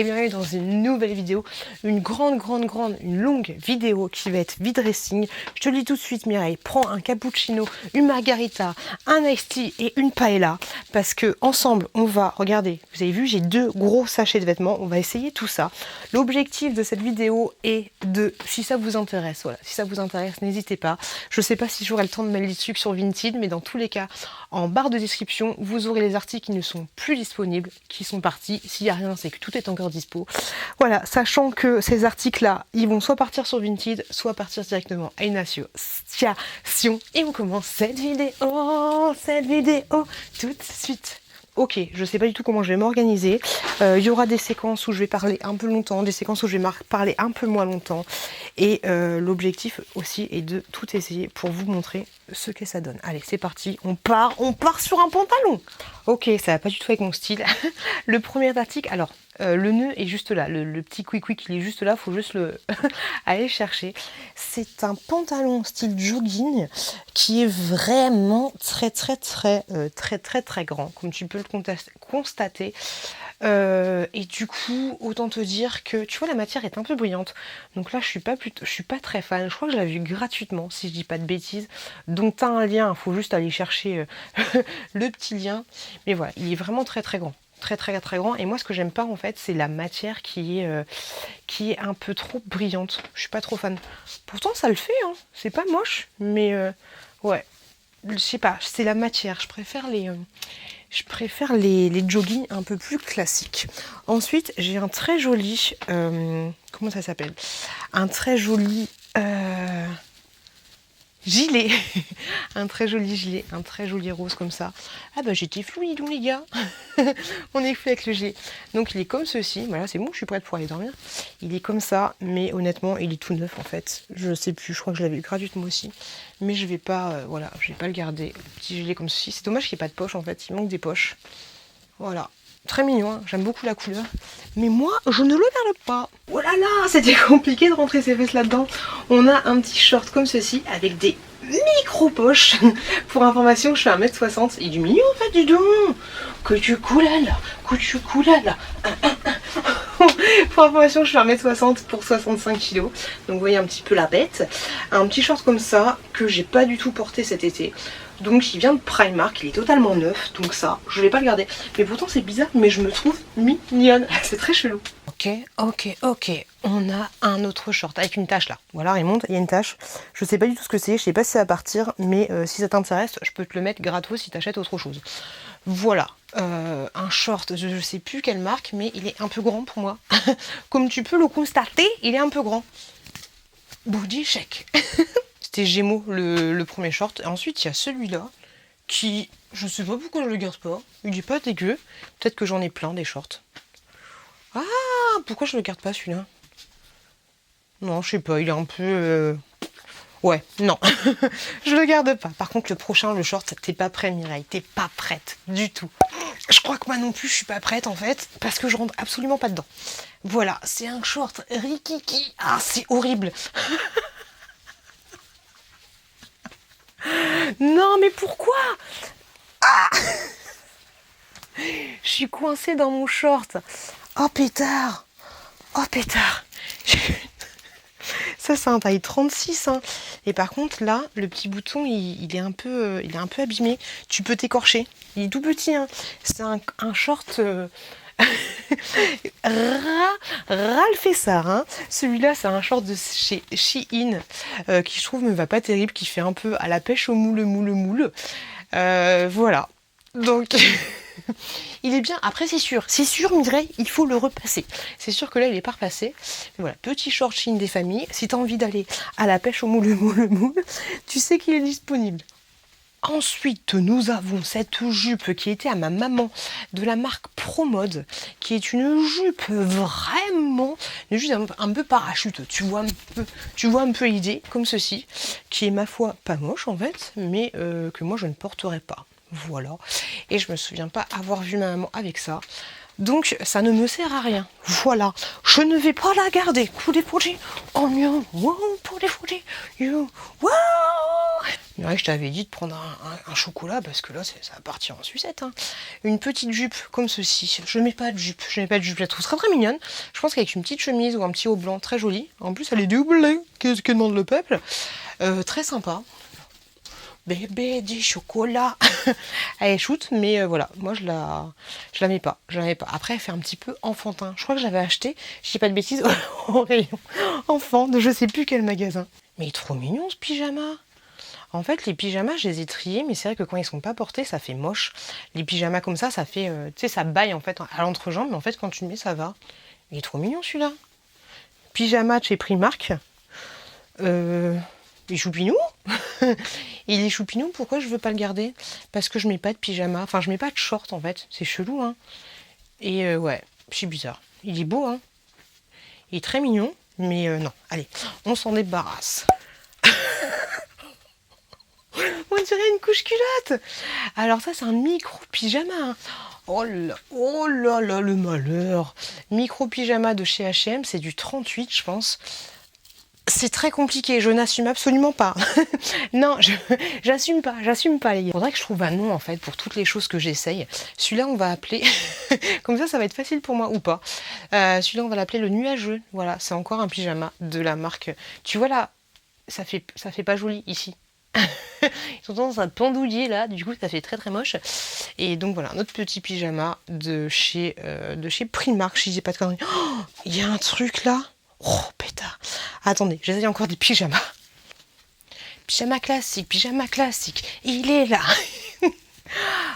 et bienvenue dans une nouvelle vidéo, une longue vidéo qui va être vide dressing. Je te le dis tout de suite Mireille, prends un cappuccino, une margarita, un iced tea et une paella parce que ensemble on va, regardez, vous avez vu j'ai 2 gros sachets de vêtements, on va essayer tout ça. L'objectif de cette vidéo est de, si ça vous intéresse, voilà, si ça vous intéresse n'hésitez pas. Je sais pas si j'aurai le temps de mettre les trucs sur Vinted, mais dans tous les cas, en barre de description, vous aurez les articles qui ne sont plus disponibles, qui sont partis. S'il n'y a rien, c'est que tout est encore dispo. Voilà, sachant que ces articles-là, ils vont soit partir sur Vinted, soit partir directement à une association. Et on commence cette vidéo tout de suite. Ok, je sais pas du tout comment je vais m'organiser. Il y aura des séquences où je vais parler un peu longtemps, des séquences où je vais parler un peu moins longtemps. Et l'objectif aussi est de tout essayer pour vous montrer ce que ça donne. Allez, c'est parti, on part sur un pantalon. Ok, ça va pas du tout avec mon style. Le premier article, alors le nœud est juste là, le petit quick il est juste là, faut juste le aller chercher. C'est un pantalon style jogging qui est vraiment très grand, comme tu peux le constater. Et du coup, autant te dire que tu vois la matière est un peu brillante. Donc là, je suis pas très fan. Je crois que je l'ai vu gratuitement, si je dis pas de bêtises. Donc t'as un lien, il faut juste aller chercher le petit lien. Mais voilà, il est vraiment très grand. Très grand, et moi ce que j'aime pas en fait c'est la matière qui est un peu trop brillante. Je suis pas trop fan, pourtant ça le fait hein. C'est pas moche mais ouais, je sais pas, c'est la matière, je préfère les joggings un peu plus classiques. Ensuite j'ai un très joli comment ça s'appelle, un très joli gilet, un très joli gilet, un très joli rose comme ça. Ah bah j'étais fluide les gars. On est fluide avec le gilet. Donc il est comme ceci, voilà c'est bon, je suis prête pour aller dormir. Il est comme ça, mais honnêtement il est tout neuf en fait. Je sais plus, je crois que je l'avais eu gratuitement aussi. Mais je vais pas, voilà, je vais pas le garder. Le petit gilet comme ceci, c'est dommage qu'il n'y ait pas de poche en fait, il manque des poches. Voilà. Très mignon, hein. J'aime beaucoup la couleur. Mais moi, je ne le garde pas. Oh là là, c'était compliqué de rentrer ses fesses là-dedans. On a un petit short comme ceci, avec des micro-poches. Pour information, je fais 1m60. Il est mignon en fait, dis donc. Que tu coules là. Pour information, je fais 1m60 pour 65 kg. Donc vous voyez un petit peu la bête. Un petit short comme ça, que j'ai pas du tout porté cet été. Donc il vient de Primark, il est totalement neuf, donc ça, je vais pas le garder. Mais pourtant c'est bizarre, mais je me trouve mignonne, c'est très chelou. Ok, on a un autre short avec une tache là. Voilà, il monte, il y a une tache. Je sais pas du tout ce que c'est, je sais pas si ça va partir, mais si ça t'intéresse, je peux te le mettre gratos si t'achètes autre chose. Voilà, un short, je sais plus quelle marque, mais il est un peu grand pour moi. Comme tu peux le constater, il est un peu grand. Body check. C'était Gémeaux le premier short. Et ensuite il y a celui-là qui, je sais pas pourquoi je le garde pas. Il est pas dégueu. Peut-être que j'en ai plein des shorts. Ah, pourquoi je le garde pas celui-là? Non, je sais pas, il est un peu... Ouais, non, je le garde pas. Par contre le prochain, le short, t'es pas prêt Mireille, t'es pas prête du tout. Je crois que moi non plus je suis pas prête en fait, parce que je rentre absolument pas dedans. Voilà, c'est un short rikiki. Ah, c'est horrible. Non mais pourquoi? Ah, je suis coincée dans mon short. Oh pétard. Ça c'est un taille 36 hein. Et par contre là le petit bouton il est un peu abîmé. Tu peux t'écorcher. Il est tout petit hein. C'est un short Ralph Essar hein. Celui-là c'est un short de chez Shein qui je trouve me va pas terrible, qui fait un peu à la pêche au moule. Voilà, donc il est bien. Après c'est sûr Mireille, il faut le repasser. C'est sûr que là il est pas repassé. Mais voilà, petit short Shein des familles. Si tu as envie d'aller à la pêche au moule, tu sais qu'il est disponible. Ensuite, nous avons cette jupe qui était à ma maman de la marque ProMode, qui est une jupe vraiment, juste un peu parachute. Tu vois un peu l'idée, comme ceci, qui est ma foi pas moche en fait, mais que moi je ne porterai pas. Voilà. Et je me souviens pas avoir vu ma maman avec ça. Donc ça ne me sert à rien. Voilà. Je ne vais pas la garder. Oh non, wow, pour les fouler. Wow. Ouais, je t'avais dit de prendre un chocolat parce que là, ça va partir en sucette. Hein. Une petite jupe comme ceci. Je mets pas de jupe. Je la trouve très très mignonne. Je pense qu'avec une petite chemise ou un petit haut blanc très joli. En plus, elle est doublée. Qu'est-ce que demande le peuple? Très sympa. Bébé du chocolat. Elle est shoot, mais voilà, moi je la mets pas. Après, elle fait un petit peu enfantin. Je crois que j'avais acheté, je dis pas de bêtises, au rayon enfant de je sais plus quel magasin. Mais il est trop mignon ce pyjama. En fait, les pyjamas, je les ai triés, mais c'est vrai que quand ils sont pas portés, ça fait moche. Les pyjamas comme ça fait, tu sais, ça baille en fait à l'entrejambe, mais en fait, quand tu le mets, ça va. Il est trop mignon celui-là. Pyjama de chez Primark. Il est choupinou. Il est choupinou, pourquoi je veux pas le garder? Parce que je mets pas de pyjama, enfin je mets pas de short en fait, c'est chelou hein. Et ouais, c'est bizarre. Il est beau hein. Il est très mignon, mais non. Allez, on s'en débarrasse. On dirait une couche culotte. Alors ça c'est un micro pyjama. Hein. Oh là là, le malheur. Micro pyjama de chez H&M, c'est du 38 je pense. C'est très compliqué, je n'assume absolument pas. Non, j'assume pas les gars. Il faudrait que je trouve un nom en fait pour toutes les choses que j'essaye. Celui-là on va appeler, comme ça va être facile pour moi ou pas. Celui-là on va l'appeler le nuageux. Voilà, c'est encore un pyjama de la marque. Tu vois là, ça fait pas joli ici. Ils ont tendance à pendouiller là, du coup ça fait très très moche. Et donc voilà, notre petit pyjama de chez Primark, si j'ai pas de conneries. Oh, il y a un truc là. Oh pétard. Attendez, j'essaye encore des pyjamas. Pyjama classique, il est là.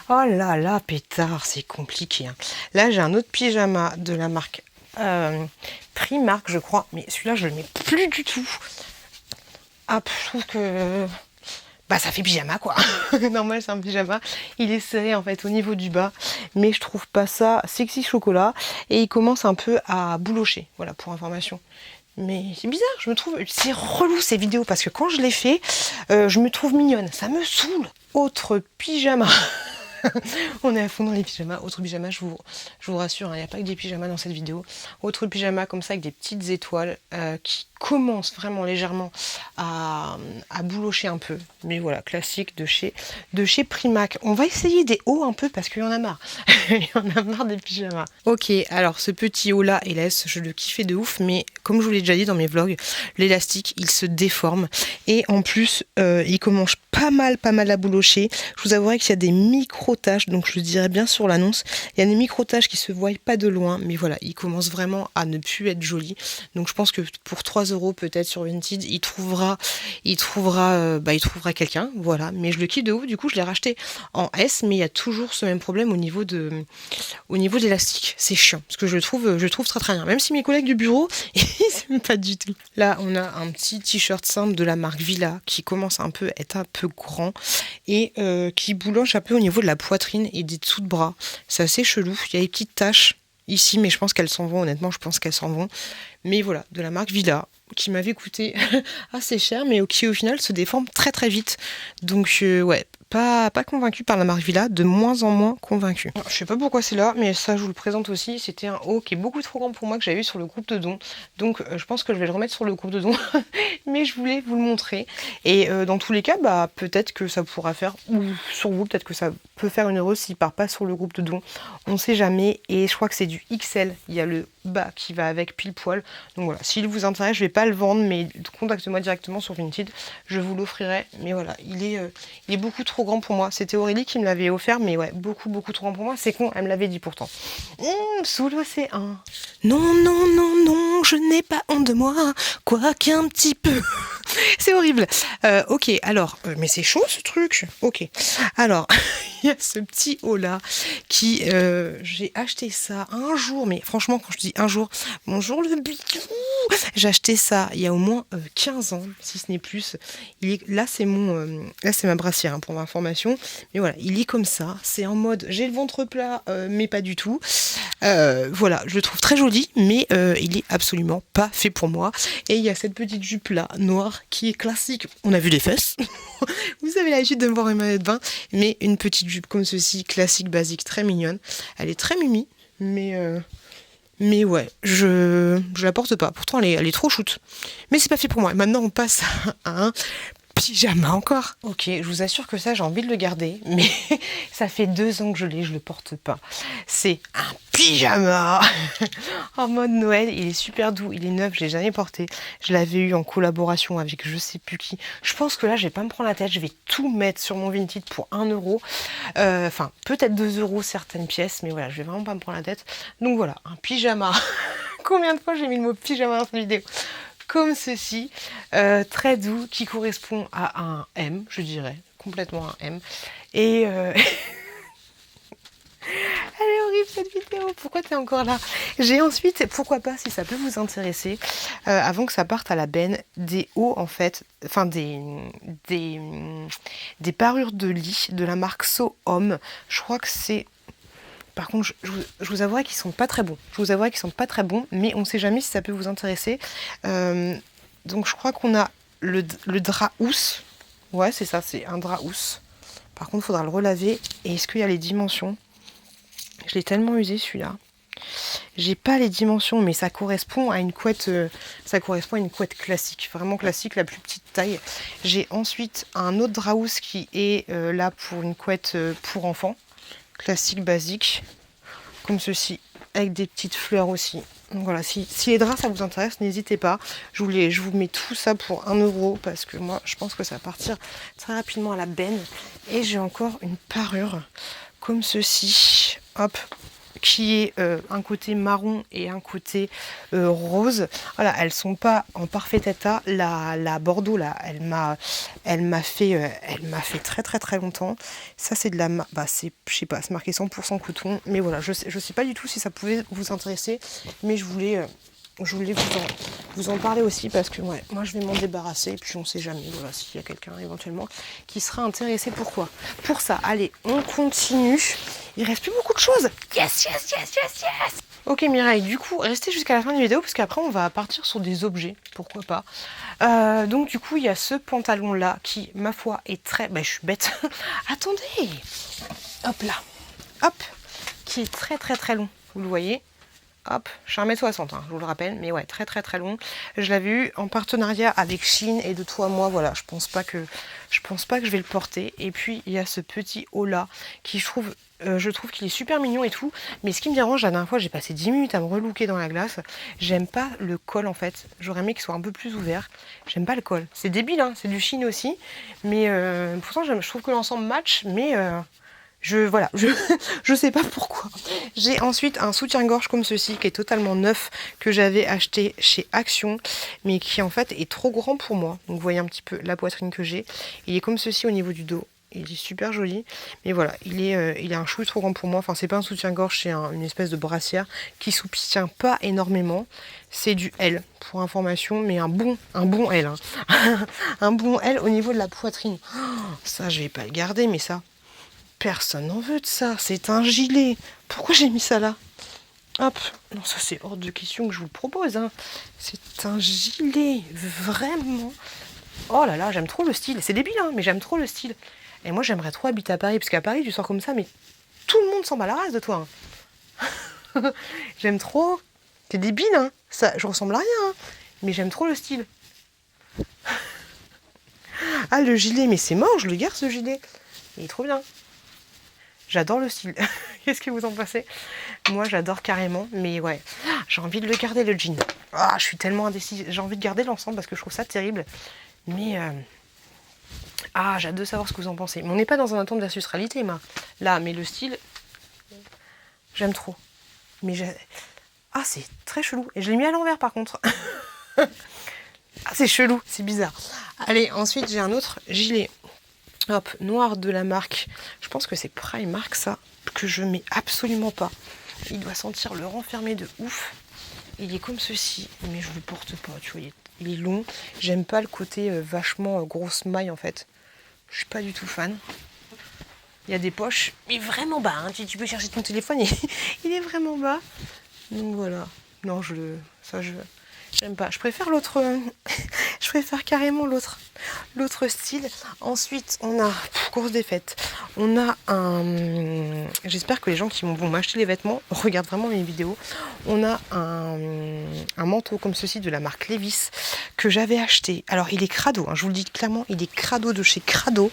Oh là là, pétard, c'est compliqué. Hein. Là, j'ai un autre pyjama de la marque Primark, je crois. Mais celui-là, je le mets plus du tout. Ah, je trouve que... Bah, ça fait pyjama, quoi. Normal, c'est un pyjama. Il est serré, en fait, au niveau du bas. Mais je trouve pas ça sexy chocolat. Et il commence un peu à boulocher. Voilà, pour information. Mais c'est bizarre, je me trouve... C'est relou, ces vidéos, parce que quand je les fais, je me trouve mignonne. Ça me saoule. Autre pyjama. On est à fond dans les pyjamas. Autre pyjama, je vous rassure, il n'y a pas que des pyjamas dans cette vidéo. Autre pyjama comme ça avec des petites étoiles qui commencent vraiment légèrement à boulocher un peu. Mais voilà, classique de chez Primark. On va essayer des hauts un peu parce qu'il y en a marre. Il y en a marre des pyjamas. Ok, alors ce petit haut là, hélas, je le kiffais de ouf, mais comme je vous l'ai déjà dit dans mes vlogs, l'élastique il se déforme et en plus il commence pas mal à boulocher. Je vous avouerai qu'il y a des micro-taches, donc je le dirais bien sur l'annonce. Il y a des micro-taches qui se voient pas de loin, mais voilà, il commence vraiment à ne plus être joli. Donc je pense que pour 3 € peut-être sur Vinted, il trouvera quelqu'un, voilà. Mais je le kiffe de ouf, du coup je l'ai racheté en S, mais il y a toujours ce même problème au niveau de l'élastique. C'est chiant, parce que je le trouve très très bien. Même si mes collègues du bureau, ils s'aiment pas du tout. Là, on a un petit t-shirt simple de la marque Villa qui commence un peu à être un peu grand et qui bouloche un peu au niveau de la poitrine et des dessous de bras. C'est assez chelou. Il y a des petites taches ici, mais je pense qu'elles s'en vont. Honnêtement, je pense qu'elles s'en vont. Mais voilà, de la marque Villa, qui m'avait coûté assez cher, mais qui au final se déforme très très vite. Donc ouais, pas convaincu par la marque Villa, de moins en moins convaincu. Je sais pas pourquoi c'est là, mais ça je vous le présente aussi. C'était un haut qui est beaucoup trop grand pour moi que j'avais eu sur le groupe de dons. Donc je pense que je vais le remettre sur le groupe de dons. Mais je voulais vous le montrer. Et dans tous les cas, bah peut-être que ça pourra faire, ou sur vous, peut-être que ça peut faire une heureuse s'il part pas sur le groupe de dons. On sait jamais. Et je crois que c'est du XL. Il y a le bas qui va avec pile poil. Donc voilà, s'il vous intéresse, je vais pas le vendre, mais contactez-moi directement sur Vinted. Je vous l'offrirai. Mais voilà, il est beaucoup trop grand pour moi. C'était Aurélie qui me l'avait offert, mais ouais, beaucoup trop grand pour moi. C'est con, elle me l'avait dit pourtant. Sous l'océan. Non, je n'ai pas honte de moi, quoiqu'un petit peu. C'est horrible. Ok, alors, mais c'est chaud ce truc. Ok, alors, il y a ce petit haut là qui, j'ai acheté ça un jour, mais franchement, quand je dis un jour, bonjour le bidou, j'ai acheté ça il y a au moins 15 ans, si ce n'est plus. Là, c'est ma brassière hein, pour ma information. Mais voilà, il est comme ça. C'est en mode, j'ai le ventre plat, mais pas du tout. Voilà, je le trouve très joli, mais il est absolument pas fait pour moi. Et il y a cette petite jupe là, noire, qui est classique. On a vu les fesses. Vous avez l'habitude de me voir une maillot de bain, mais une petite jupe comme ceci, classique, basique, très mignonne. Elle est très mimi, mais ouais, je la porte pas. Pourtant, elle est trop shoot. Mais c'est pas fait pour moi. Et maintenant, on passe à un pyjama encore. Ok, je vous assure que ça, j'ai envie de le garder, mais ça fait 2 ans que je l'ai, je le porte pas. C'est un pyjama en mode Noël. Il est super doux, il est neuf, je l'ai jamais porté. Je l'avais eu en collaboration avec je sais plus qui. Je pense que là, je vais pas me prendre la tête, je vais tout mettre sur mon Vinted pour 1 euro. Enfin, peut-être 2 euros certaines pièces, mais voilà, je vais vraiment pas me prendre la tête. Donc voilà, un pyjama. Combien de fois j'ai mis le mot pyjama dans cette vidéo? Comme ceci, très doux, qui correspond à un M, je dirais, complètement un M. Et elle est horrible cette vidéo, pourquoi t'es encore là? J'ai ensuite, pourquoi pas, si ça peut vous intéresser, avant que ça parte à la benne, des hauts en fait, enfin des parures de lit de la marque So Homme. Je crois que c'est... Par contre, je vous avouerai qu'ils sont pas très bons. Je vous avouerai qu'ils sont pas très bons, mais on ne sait jamais si ça peut vous intéresser. Donc je crois qu'on a le drap housse. Ouais, c'est ça, c'est un drap housse. Par contre, il faudra le relaver. Et est-ce qu'il y a les dimensions? Je l'ai tellement usé celui-là. J'ai pas les dimensions, mais ça correspond à une couette. Ça correspond à une couette classique, vraiment classique, la plus petite taille. J'ai ensuite un autre drap housse qui est là pour une couette pour enfants. Classique, basique, comme ceci, avec des petites fleurs aussi. Donc voilà, si les draps ça vous intéresse, n'hésitez pas. Je vous mets tout ça pour 1 euro parce que moi je pense que ça va partir très rapidement à la benne. Et j'ai encore une parure comme ceci, hop, qui est un côté marron et un côté rose. Voilà, elles sont pas en parfait état. La Bordeaux là, elle m'a fait très très très longtemps. Ça c'est de la, c'est, je sais pas, c'est marqué 100% coton. Mais voilà, je sais pas du tout si ça pouvait vous intéresser, mais je voulais vous en parler aussi parce que ouais, moi je vais m'en débarrasser et puis on sait jamais, voilà, s'il y a quelqu'un éventuellement qui sera intéressé. Pourquoi? Pour ça, allez, on continue. Il reste plus beaucoup de choses. Yes, yes, yes, yes, yes. Ok Mireille, du coup, restez jusqu'à la fin de la vidéo parce qu'après on va partir sur des objets, pourquoi pas. Donc du coup, il y a ce pantalon là qui, ma foi, est très... je suis bête. Attendez. Hop là. Hop. Qui est très très très long, vous le voyez. Hop, je suis 1m60, je vous le rappelle, mais ouais, très très très long. Je l'avais eu en partenariat avec Shein et de toi à moi, voilà, je pense pas que je vais le porter. Et puis il y a ce petit haut là qui je trouve qu'il est super mignon et tout, mais ce qui me dérange, la dernière fois j'ai passé 10 minutes à me relooker dans la glace. J'aime pas le col en fait, j'aurais aimé qu'il soit un peu plus ouvert. J'aime pas le col, c'est débile, hein, c'est du Shein aussi, mais pourtant je trouve que l'ensemble match, mais voilà, je sais pas pourquoi. J'ai ensuite un soutien-gorge comme ceci qui est totalement neuf, que j'avais acheté chez Action, mais qui en fait est trop grand pour moi. Donc vous voyez un petit peu la poitrine que j'ai. Il est comme ceci au niveau du dos. Il est super joli, mais voilà, il est un chouille trop grand pour moi. Enfin, c'est pas un soutien-gorge, c'est une espèce de brassière qui soutient pas énormément. C'est du L pour information, mais un bon L, hein. Un bon L au niveau de la poitrine. Oh, ça, je vais pas le garder, mais ça. Personne n'en veut de ça, c'est un gilet. Pourquoi j'ai mis ça là? Hop, non, ça c'est hors de question que je vous propose, hein. C'est un gilet, vraiment. Oh là là, j'aime trop le style. C'est débile, hein, mais j'aime trop le style. Et moi j'aimerais trop habiter à Paris, parce qu'à Paris tu sors comme ça, mais tout le monde s'en bat la race de toi, hein. J'aime trop. T'es débile, hein. Ça, je ressemble à rien, hein, mais j'aime trop le style. Ah, le gilet, mais c'est mort, je le garde ce gilet. Il est trop bien. J'adore le style. Qu'est-ce que vous en pensez? Moi, j'adore carrément. Mais ouais, j'ai envie de le garder, le jean. Ah, je suis tellement indécise. J'ai envie de garder l'ensemble parce que je trouve ça terrible. Mais... j'ai hâte de savoir ce que vous en pensez. Mais on n'est pas dans un attente versus réalité, moi. Là, mais le style... J'aime trop. Mais c'est très chelou. Et je l'ai mis à l'envers, par contre. C'est chelou. C'est bizarre. Allez, ensuite, j'ai un autre gilet. Hop, noir de la marque, je pense que c'est Primark ça, que je mets absolument pas. Il doit sentir le renfermé de ouf. Il est comme ceci, mais je le porte pas, tu vois, il est long. J'aime pas le côté vachement grosse maille en fait. Je suis pas du tout fan. Il y a des poches, mais vraiment bas, hein. Tu peux chercher ton téléphone, il est vraiment bas. Donc voilà, non, j'aime pas. Je préfère l'autre, je préfère carrément l'autre l'autre style. Ensuite, on a, course des fêtes, on a un... J'espère que les gens qui vont m'acheter les vêtements regardent vraiment mes vidéos. On a un manteau comme ceci de la marque Levi's que j'avais acheté. Alors, il est crado, hein, je vous le dis clairement, il est crado de chez Crado.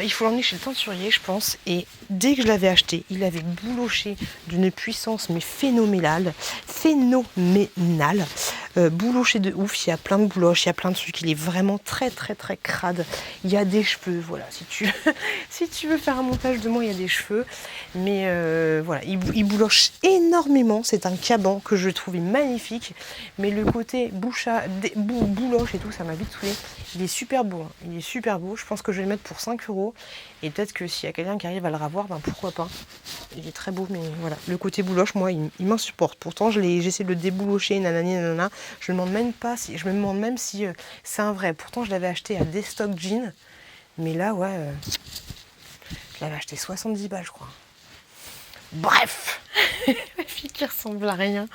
Il faut l'emmener chez le teinturier, je pense. Et dès que je l'avais acheté, il avait bouloché d'une puissance mais phénoménale. Bouloché de ouf. Il y a plein de bouloches, il y a plein de trucs. Il est vraiment très très très crade. Il y a des cheveux, voilà. Si tu veux faire un montage de moi, il y a des cheveux. Mais voilà, il bouloche énormément. C'est un caban que je trouvais magnifique. Mais le côté bouloche et tout, ça m'a vite saoulé. Il est super beau, hein. Il est super beau. Je pense que je vais le mettre pour 5 €. Et peut-être que s'il y a quelqu'un qui arrive à le ravoir, ben pourquoi pas. Il est très beau, mais voilà. Le côté bouloche, moi, il m'insupporte. Pourtant, j'essaie de le déboulocher, nanani, nanana. Je me demande même si c'est un vrai. Pourtant, je l'avais acheté à Destock Jeans. Mais là, ouais, je l'avais acheté 70 balles, je crois. Bref, la fille qui ressemble à rien.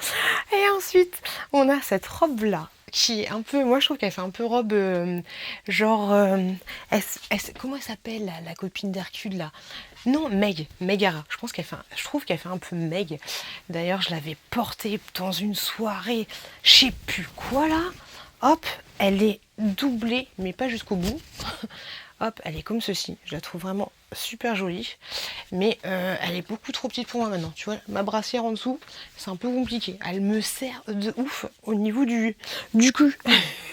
Et ensuite, on a cette robe-là, qui est un peu, moi je trouve qu'elle fait un peu robe genre, comment elle s'appelle la copine d'Hercule là? Non, Megara. Je trouve qu'elle fait un peu Meg. D'ailleurs, je l'avais portée dans une soirée, je sais plus quoi là. Hop, elle est doublée, mais pas jusqu'au bout. Hop, elle est comme ceci. Je la trouve vraiment super jolie. Mais elle est beaucoup trop petite pour moi maintenant. Tu vois, ma brassière en dessous, c'est un peu compliqué. Elle me sert de ouf au niveau du cul.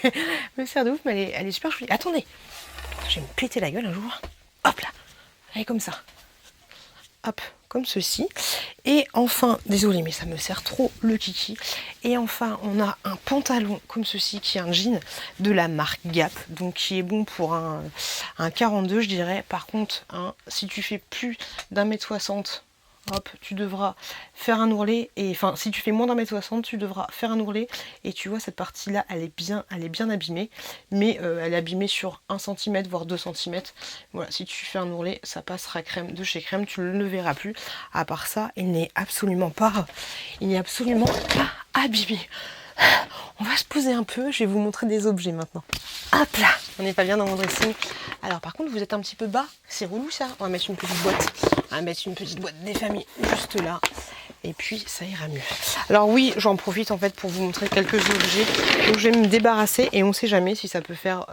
Elle me sert de ouf, mais elle est super jolie. Attendez, je vais me péter la gueule un jour. Hop là, elle est comme ça. Hop, comme ceci. Et enfin, désolé mais ça me sert trop le kiki. Et enfin, on a un pantalon comme ceci qui est un jean de la marque Gap. Donc qui est bon pour un 42 je dirais. Par contre, si tu fais plus d'1m60, hop, tu devras faire un ourlet. Et enfin, si tu fais moins d'1m60, tu devras faire un ourlet. Et tu vois, cette partie-là, elle est bien abîmée. Mais elle est abîmée sur 1 cm, voire 2 cm. Voilà, si tu fais un ourlet, ça passera crème de chez Crème. Tu ne le verras plus. À part ça, il n'est absolument pas abîmé. On va se poser un peu. Je vais vous montrer des objets maintenant. Hop là, on n'est pas bien dans mon dressing. Alors par contre, vous êtes un petit peu bas. C'est relou ça. On va mettre une petite boîte. On va mettre une petite boîte des familles juste là. Et puis ça ira mieux. Alors oui, j'en profite en fait pour vous montrer quelques objets dont je vais me débarrasser. Et on ne sait jamais si ça peut faire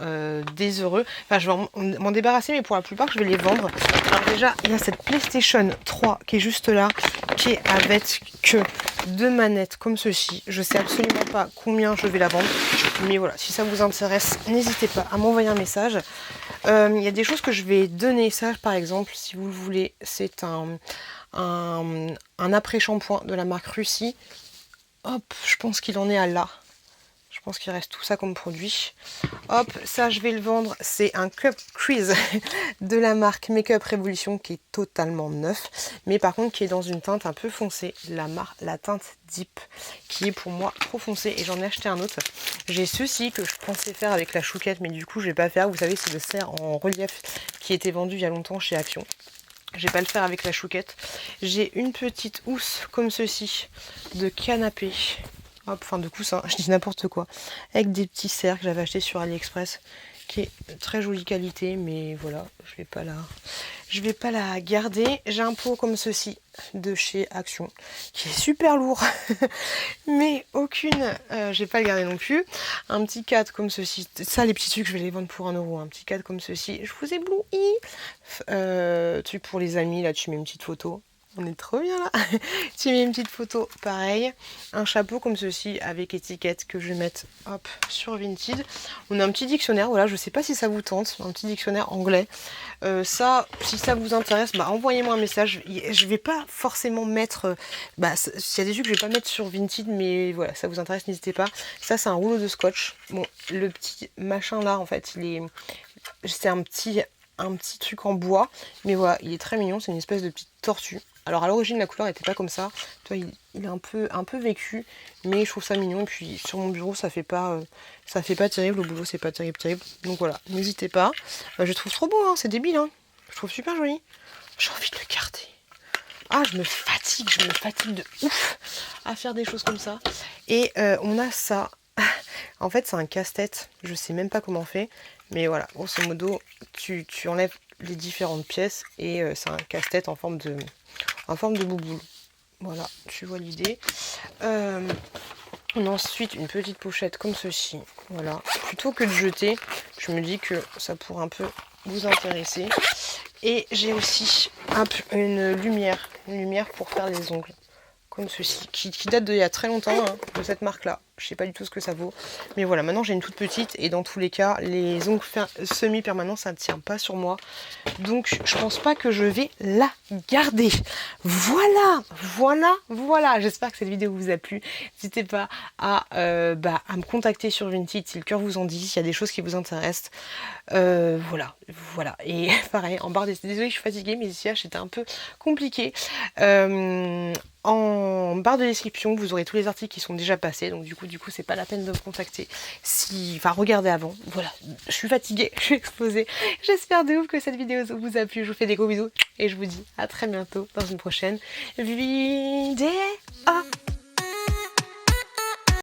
des heureux. Enfin, je vais m'en débarrasser, mais pour la plupart, je vais les vendre. Alors déjà, il y a cette PlayStation 3 qui est juste là, qui est avec que 2 manettes comme ceci. Je sais absolument pas combien je vais la vendre. Mais voilà, si ça vous intéresse, n'hésitez pas à m'envoyer un message. Il y a des choses que je vais donner. Ça, par exemple, si vous le voulez, c'est un après-shampoing de la marque Russie. Hop, je pense qu'il en est à là. Je pense qu'il reste tout ça comme produit. Hop, ça je vais le vendre. C'est un cup quiz de la marque Makeup Revolution qui est totalement neuf. Mais par contre qui est dans une teinte un peu foncée. La teinte Deep qui est pour moi trop foncée. Et j'en ai acheté un autre. J'ai ceci que je pensais faire avec la chouquette. Mais du coup je vais pas faire. Vous savez c'est le cerf en relief qui était vendu il y a longtemps chez Action. Je vais pas le faire avec la chouquette. J'ai une petite housse comme ceci de canapé. Hop, enfin de coussin, je dis n'importe quoi. Avec des petits cercles que j'avais acheté sur AliExpress. Qui est de très jolie qualité. Mais voilà, je vais pas la garder. J'ai un pot comme ceci de chez Action. Qui est super lourd. Mais aucune, je vais pas le garder non plus. Un petit cadre comme ceci. Ça les petits trucs je vais les vendre pour 1 €. Un petit cadre comme ceci. Je vous éblouis. Truc pour les amis, là tu mets une petite photo. On est trop bien là. Tu mets une petite photo, pareil. Un chapeau comme ceci avec étiquette que je vais mettre hop sur Vinted. On a un petit dictionnaire, voilà, je sais pas si ça vous tente. Un petit dictionnaire anglais. Ça, si ça vous intéresse, bah envoyez-moi un message. Je vais pas forcément mettre. S'il y a des trucs que je vais pas mettre sur Vinted, mais voilà, ça vous intéresse, n'hésitez pas. Ça, c'est un rouleau de scotch. Bon, le petit machin là, en fait, c'est un petit truc en bois. Mais voilà, il est très mignon. C'est une espèce de petite tortue. Alors à l'origine la couleur n'était pas comme ça, toi il est un peu vécu, mais je trouve ça mignon. Et puis sur mon bureau ça fait pas terrible, au boulot c'est pas terrible. Donc voilà, n'hésitez pas. Je trouve trop beau, hein, c'est débile, hein. Je trouve super joli. J'ai envie de le garder. Ah je me fatigue de ouf à faire des choses comme ça. Et on a ça. En fait c'est un casse-tête, je sais même pas comment on fait. Mais voilà, grosso modo, tu enlèves les différentes pièces et c'est un casse-tête en forme de bouboule. Voilà, tu vois l'idée. Ensuite, une petite pochette comme ceci. Voilà, plutôt que de jeter, je me dis que ça pourrait un peu vous intéresser. Et j'ai aussi une lumière pour faire les ongles. Comme ceci, qui date d'il y a très longtemps, hein, de cette marque-là. Je sais pas du tout ce que ça vaut. Mais voilà, maintenant j'ai une toute petite et dans tous les cas, les ongles semi-permanents, ça ne tient pas sur moi. Donc je pense pas que je vais la garder. Voilà. J'espère que cette vidéo vous a plu. N'hésitez pas à me contacter sur Vinted si le cœur vous en dit, s'il y a des choses qui vous intéressent. Voilà. Et pareil, en barre désolée, je suis fatiguée, mais ici c'était un peu compliqué. En barre de description, vous aurez tous les articles qui sont déjà passés, donc du coup c'est pas la peine de me contacter. Regardez avant. Voilà, je suis fatiguée, je suis exposée. J'espère de ouf que cette vidéo vous a plu. Je vous fais des gros bisous et je vous dis à très bientôt dans une prochaine vidéo.